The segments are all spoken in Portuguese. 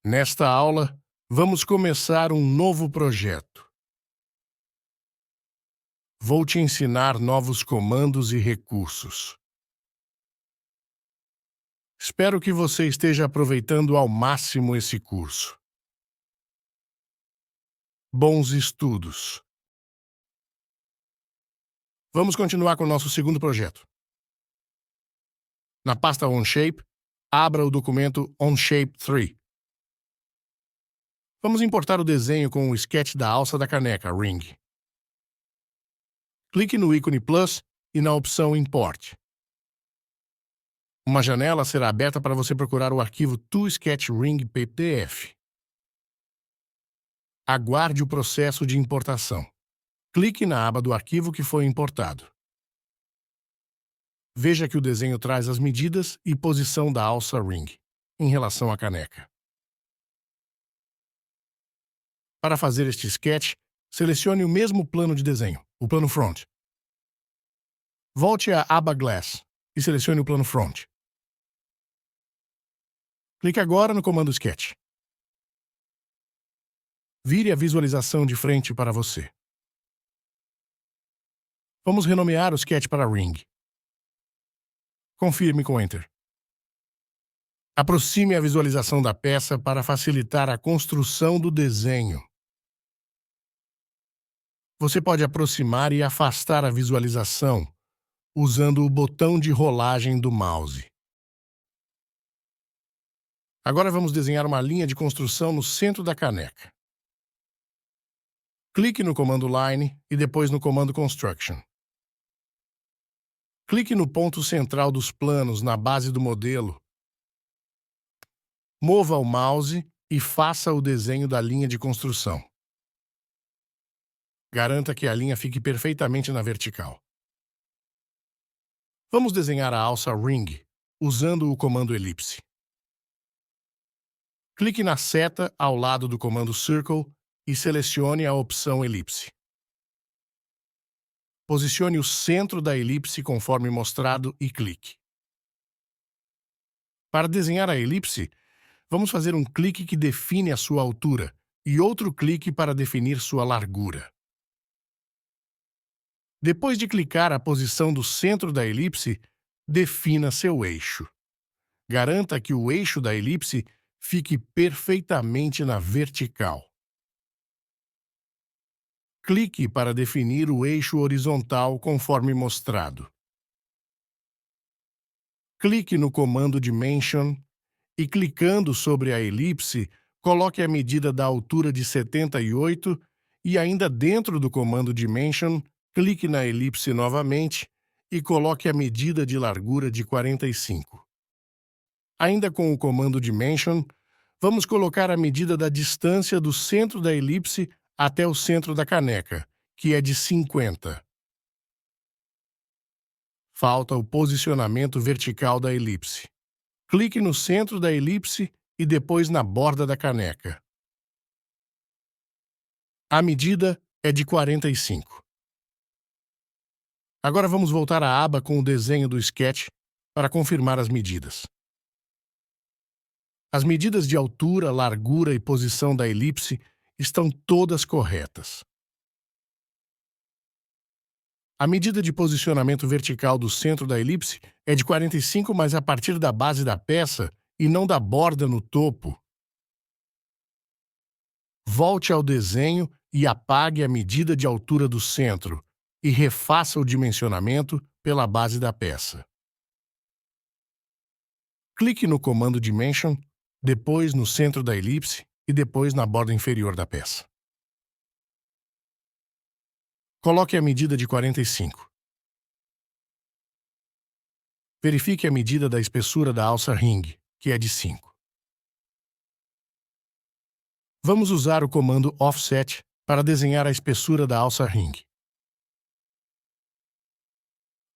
Nesta aula, vamos começar um novo projeto. Vou te ensinar novos comandos e recursos. Espero que você esteja aproveitando ao máximo esse curso. Bons estudos! Vamos continuar com o nosso segundo projeto. Na pasta OnShape, abra o documento OnShape3. Vamos importar o desenho com o sketch da alça da caneca, Ring. Clique no ícone Plus e na opção Import. Uma janela será aberta para você procurar o arquivo ToSketchRing PDF. Aguarde o processo de importação. Clique na aba do arquivo que foi importado. Veja que o desenho traz as medidas e posição da alça Ring em relação à caneca. Para fazer este sketch, selecione o mesmo plano de desenho, o plano Front. Volte à aba Glass e selecione o plano Front. Clique agora no comando Sketch. Vire a visualização de frente para você. Vamos renomear o sketch para Ring. Confirme com Enter. Aproxime a visualização da peça para facilitar a construção do desenho. Você pode aproximar e afastar a visualização usando o botão de rolagem do mouse. Agora vamos desenhar uma linha de construção no centro da caneca. Clique no comando Line e depois no comando Construction. Clique no ponto central dos planos na base do modelo. Mova o mouse e faça o desenho da linha de construção. Garanta que a linha fique perfeitamente na vertical. Vamos desenhar a alça Ring usando o comando Elipse. Clique na seta ao lado do comando Circle e selecione a opção Elipse. Posicione o centro da elipse conforme mostrado e clique. Para desenhar a elipse, vamos fazer um clique que define a sua altura e outro clique para definir sua largura. Depois de clicar a posição do centro da elipse, defina seu eixo. Garanta que o eixo da elipse fique perfeitamente na vertical. Clique para definir o eixo horizontal conforme mostrado. Clique no comando Dimension e, clicando sobre a elipse, coloque a medida da altura de 78 e, ainda dentro do comando Dimension, clique na elipse novamente e coloque a medida de largura de 45. Ainda com o comando Dimension, vamos colocar a medida da distância do centro da elipse até o centro da caneca, que é de 50. Falta o posicionamento vertical da elipse. Clique no centro da elipse e depois na borda da caneca. A medida é de 45. Agora vamos voltar à aba com o desenho do sketch para confirmar as medidas. As medidas de altura, largura e posição da elipse estão todas corretas. A medida de posicionamento vertical do centro da elipse é de 45, mas a partir da base da peça e não da borda no topo. Volte ao desenho e apague a medida de altura do centro e refaça o dimensionamento pela base da peça. Clique no comando Dimension, depois no centro da elipse e depois na borda inferior da peça. Coloque a medida de 45. Verifique a medida da espessura da alça Ring, que é de 5. Vamos usar o comando Offset para desenhar a espessura da alça Ring.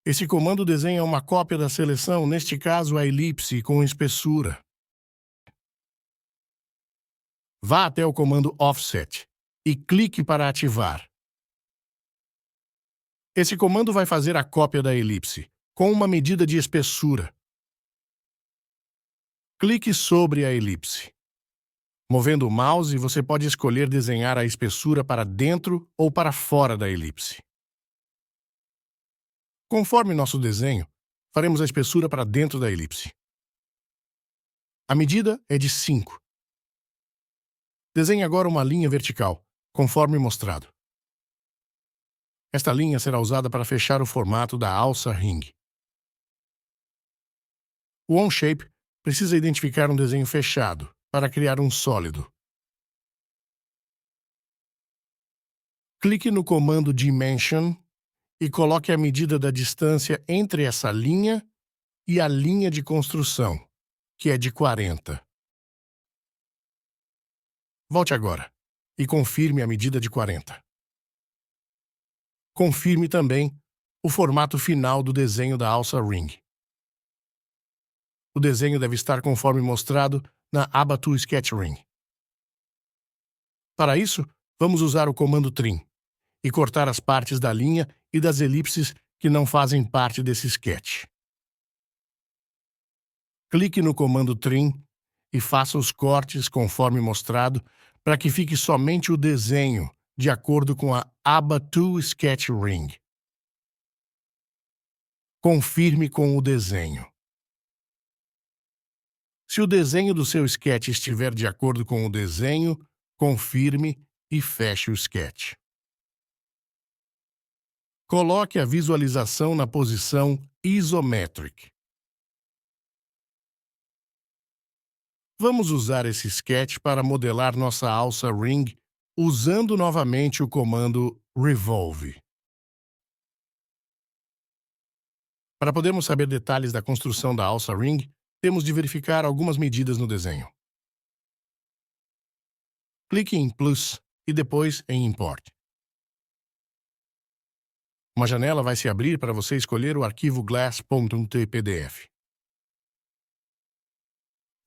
Esse comando desenha uma cópia da seleção, neste caso a elipse, com espessura. Vá até o comando Offset e clique para ativar. Esse comando vai fazer a cópia da elipse, com uma medida de espessura. Clique sobre a elipse. Movendo o mouse, você pode escolher desenhar a espessura para dentro ou para fora da elipse. Conforme nosso desenho, faremos a espessura para dentro da elipse. A medida é de 5. Desenhe agora uma linha vertical, conforme mostrado. Esta linha será usada para fechar o formato da alça ring. O OnShape precisa identificar um desenho fechado para criar um sólido. Clique no comando Dimension e coloque a medida da distância entre essa linha e a linha de construção, que é de 40. Volte agora e confirme a medida de 40. Confirme também o formato final do desenho da alça ring. O desenho deve estar conforme mostrado na aba To Sketch Ring. Para isso, vamos usar o comando Trim e cortar as partes da linha e das elipses que não fazem parte desse sketch. Clique no comando Trim e faça os cortes conforme mostrado para que fique somente o desenho de acordo com a aba To Sketch Ring. Confirme com o desenho. Se o desenho do seu sketch estiver de acordo com o desenho, confirme e feche o sketch. Coloque a visualização na posição Isometric. Vamos usar esse sketch para modelar nossa alça ring usando novamente o comando Revolve. Para podermos saber detalhes da construção da alça ring, temos de verificar algumas medidas no desenho. Clique em Plus e depois em Import. Uma janela vai se abrir para você escolher o arquivo glass.tpdf.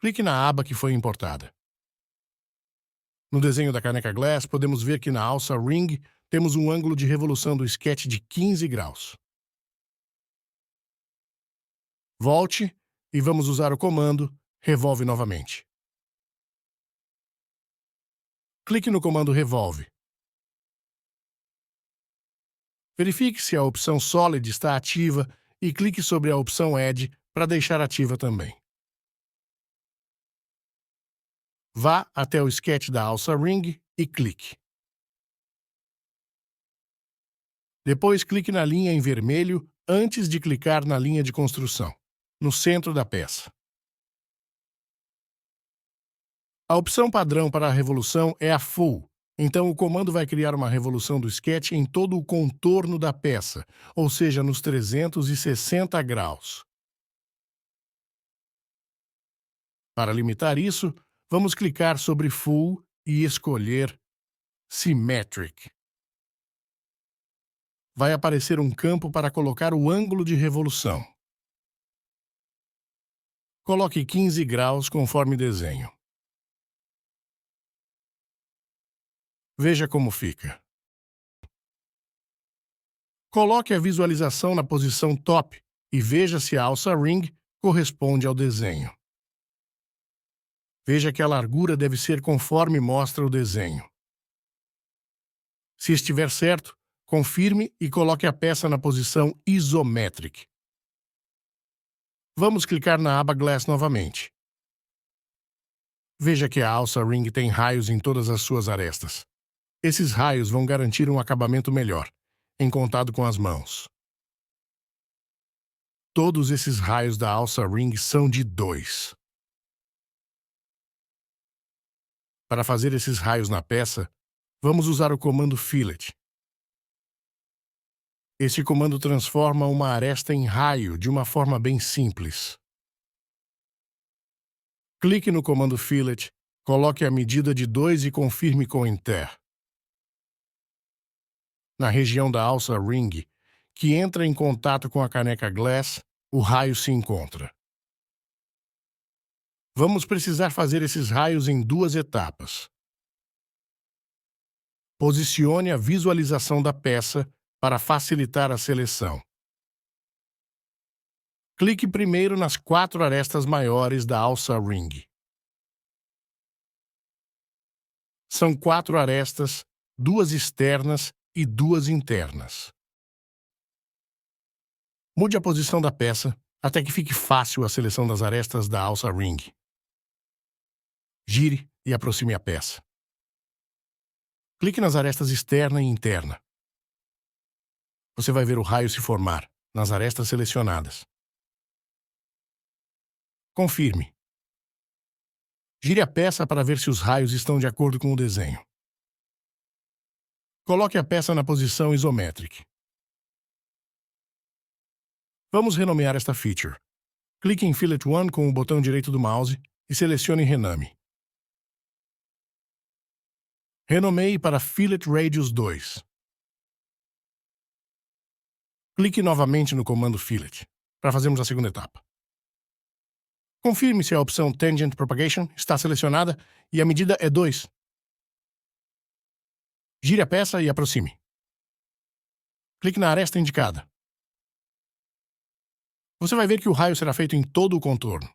Clique na aba que foi importada. No desenho da caneca Glass, podemos ver que na alça ring temos um ângulo de revolução do sketch de 15 graus. Volte e vamos usar o comando Revolve novamente. Clique no comando Revolve. Verifique se a opção Solid está ativa e clique sobre a opção Edge para deixar ativa também. Vá até o sketch da alça ring e clique. Depois clique na linha em vermelho antes de clicar na linha de construção, no centro da peça. A opção padrão para a revolução é a Full, então o comando vai criar uma revolução do sketch em todo o contorno da peça, ou seja, nos 360 graus. Para limitar isso, vamos clicar sobre Full e escolher Symmetric. Vai aparecer um campo para colocar o ângulo de revolução. Coloque 15 graus conforme desenho. Veja como fica. Coloque a visualização na posição Top e veja se a alça ring corresponde ao desenho. Veja que a largura deve ser conforme mostra o desenho. Se estiver certo, confirme e coloque a peça na posição Isometric. Vamos clicar na aba Glass novamente. Veja que a alça ring tem raios em todas as suas arestas. Esses raios vão garantir um acabamento melhor, em contato com as mãos. Todos esses raios da alça ring são de 2. Para fazer esses raios na peça, vamos usar o comando Fillet. Este comando transforma uma aresta em raio de uma forma bem simples. Clique no comando Fillet, coloque a medida de 2 e confirme com Enter. Na região da alça ring, que entra em contato com a caneca Glass, o raio se encontra. Vamos precisar fazer esses raios em 2 etapas. Posicione a visualização da peça para facilitar a seleção. Clique primeiro nas 4 arestas maiores da alça ring. São 4 arestas, 2 externas e 2 internas. Mude a posição da peça até que fique fácil a seleção das arestas da alça ring. Gire e aproxime a peça. Clique nas arestas externa e interna. Você vai ver o raio se formar nas arestas selecionadas. Confirme. Gire a peça para ver se os raios estão de acordo com o desenho. Coloque a peça na posição isométrica. Vamos renomear esta feature. Clique em Fillet 1 com o botão direito do mouse e selecione Rename. Renomeie para Fillet Radius 2. Clique novamente no comando Fillet, para fazermos a segunda etapa. Confirme se a opção Tangent Propagation está selecionada e a medida é 2. Gire a peça e aproxime. Clique na aresta indicada. Você vai ver que o raio será feito em todo o contorno.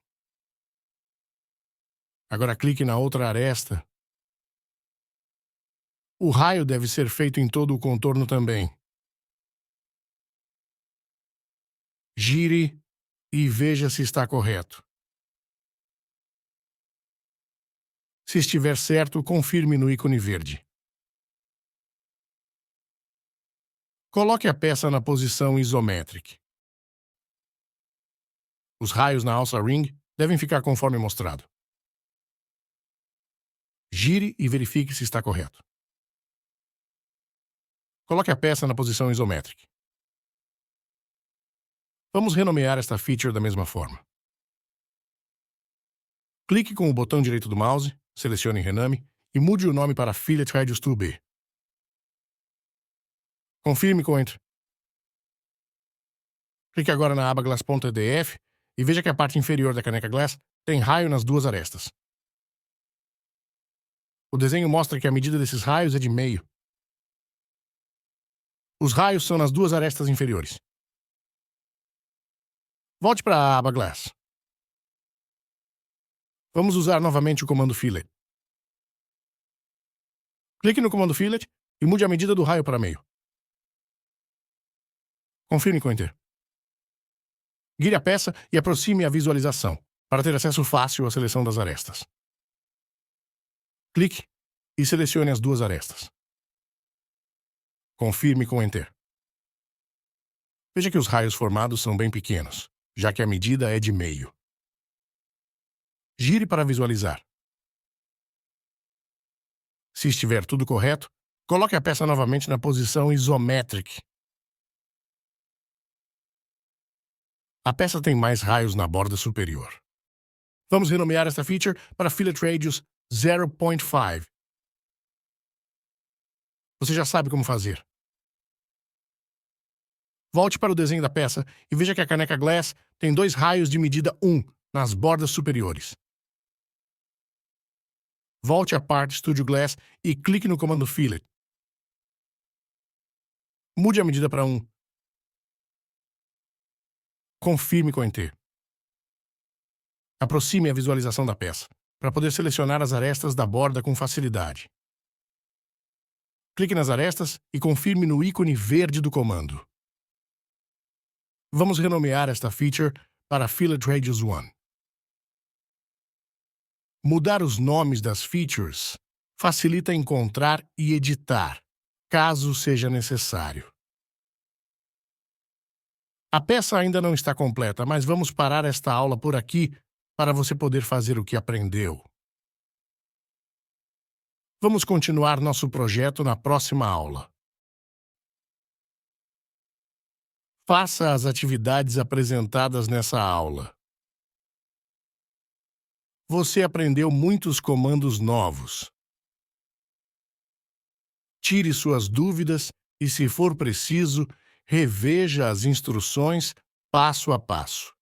Agora clique na outra aresta. O raio deve ser feito em todo o contorno também. Gire e veja se está correto. Se estiver certo, confirme no ícone verde. Coloque a peça na posição isométrica. Os raios na alça ring devem ficar conforme mostrado. Gire e verifique se está correto. Coloque a peça na posição isométrica. Vamos renomear esta feature da mesma forma. Clique com o botão direito do mouse, selecione Rename e mude o nome para Fillet Radius 2B. Confirme com Enter. Clique agora na aba Glass.edf e veja que a parte inferior da caneca Glass tem raio nas 2 arestas. O desenho mostra que a medida desses raios é de meio. Os raios são nas 2 arestas inferiores. Volte para a aba Glass. Vamos usar novamente o comando Fillet. Clique no comando Fillet e mude a medida do raio para meio. Confirme com Enter. Gire a peça e aproxime a visualização, para ter acesso fácil à seleção das arestas. Clique e selecione as 2 arestas. Confirme com Enter. Veja que os raios formados são bem pequenos, já que a medida é de meio. Gire para visualizar. Se estiver tudo correto, coloque a peça novamente na posição isométrica. A peça tem mais raios na borda superior. Vamos renomear esta feature para Fillet Radius 0.5. Você já sabe como fazer. Volte para o desenho da peça e veja que a caneca Glass tem 2 raios de medida 1 nas bordas superiores. Volte à parte Studio Glass e clique no comando Fillet. Mude a medida para 1. Confirme com Enter. Aproxime a visualização da peça, para poder selecionar as arestas da borda com facilidade. Clique nas arestas e confirme no ícone verde do comando. Vamos renomear esta feature para Fillet Radius 1. Mudar os nomes das features facilita encontrar e editar, caso seja necessário. A peça ainda não está completa, mas vamos parar esta aula por aqui para você poder fazer o que aprendeu. Vamos continuar nosso projeto na próxima aula. Faça as atividades apresentadas nessa aula. Você aprendeu muitos comandos novos. Tire suas dúvidas e, se for preciso, reveja as instruções passo a passo.